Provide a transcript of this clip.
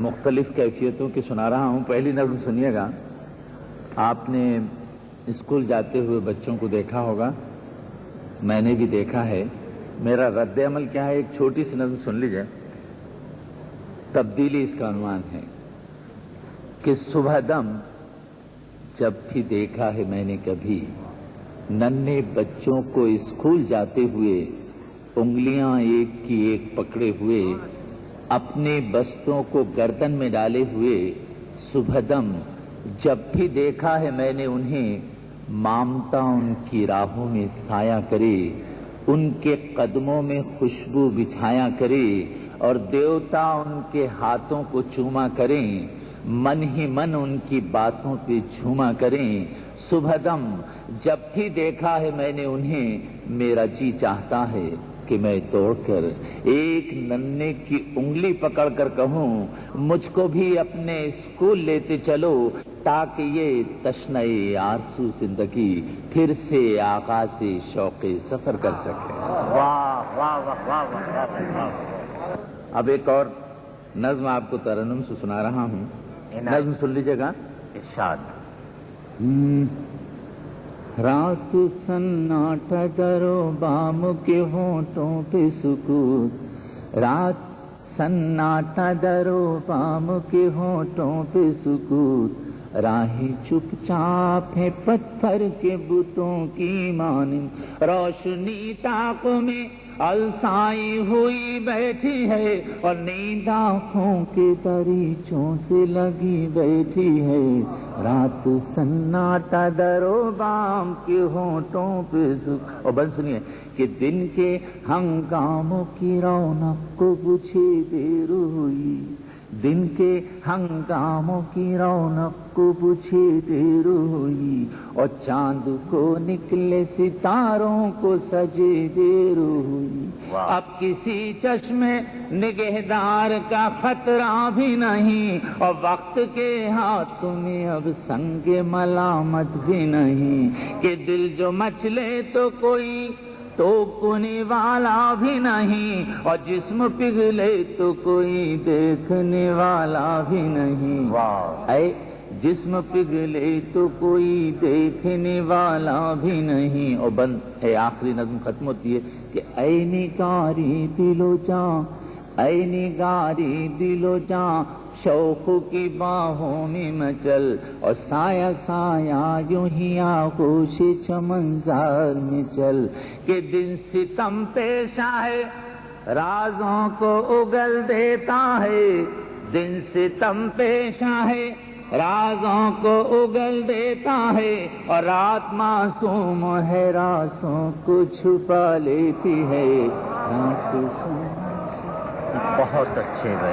مختلف کیفیتوں کی سنا رہا ہوں. پہلی نظم سنیے گا. آپ نے اسکول جاتے ہوئے بچوں کو دیکھا ہوگا, میں نے بھی دیکھا ہے. میرا رد عمل کیا ہے, ایک چھوٹی سی نظم سن لیجیے. تبدیلی اس کا عنوان ہے کہ صبح دم جب بھی دیکھا ہے میں نے کبھی ننھے بچوں کو اسکول جاتے ہوئے انگلیاں ایک کی ایک پکڑے ہوئے اپنے بستوں کو گردن میں ڈالے ہوئے. صبح دم جب بھی دیکھا ہے میں نے انہیں مامتا ان کی راہوں میں سایہ کرے, ان کے قدموں میں خوشبو بچھایا کرے اور دیوتا ان کے ہاتھوں کو چوما کریں, من ہی من ان کی باتوں پہ جھوما کریں. صبح دم جب بھی دیکھا ہے میں نے انہیں میرا جی چاہتا ہے کہ میں توڑ کر ایک ننھے کی انگلی پکڑ کر کہوں مجھ کو بھی اپنے اسکول لیتے چلو تاکہ یہ تشنۂ آرزو زندگی پھر سے آغاز شوق سفر کر سکے. واہ واہ واہ واہ واہ واہ. اب ایک اور نظم آپ کو ترنم سے سنا رہا ہوں. نظم سن لیجیے گا. ارشاد. رات سناٹا درو بام کے ہونٹوں پہ سکوت, رات سناٹا درو بام کے ہونٹوں پہ سکوت, راہیں چپ چاپ ہے پتھر کے بتوں کی مانند, روشنی طاقوں میں السائی ہوئی بیٹھی ہے اور نیند آنکھوں کے دریچوں سے لگی بیٹھی ہے. رات سناٹا درو بام کے ہونٹوں پہ اور بس سنیے کہ دن کے ہنگاموں کی رونق کو پوچھے دیر ہوئی, دن کے ہنگاموں کی رونق کو پوچھے دیر ہوئی اور چاند کو نکلے ستاروں کو سجے دیر ہوئی. اب کسی چشم نگہدار کا خطرہ بھی نہیں اور وقت کے ہاتھوں میں اب سنگ ملامت بھی نہیں کہ دل جو مچلے تو کوئی توکنے والا بھی نہیں اور جسم پگھلے تو کوئی دیکھنے والا بھی نہیں. اے جسم پگھلے تو کوئی دیکھنے والا بھی نہیں. اور بند ہے آخری نظم ختم ہوتی ہے کہ اے نگاری دل و جاں, اے نگاری دل و جاں شوق کی باہوں میں مچل اور سایہ سایہ یوں ہی آغوش چمنزار میں چل کہ دن ستم پیشہ ہے رازوں کو اگل دیتا ہے, دن ستم پیشہ ہے رازوں کو اگل دیتا ہے اور رات معصوم ہے رازوں کو چھپا لیتی ہے. بہت اچھے بھائی.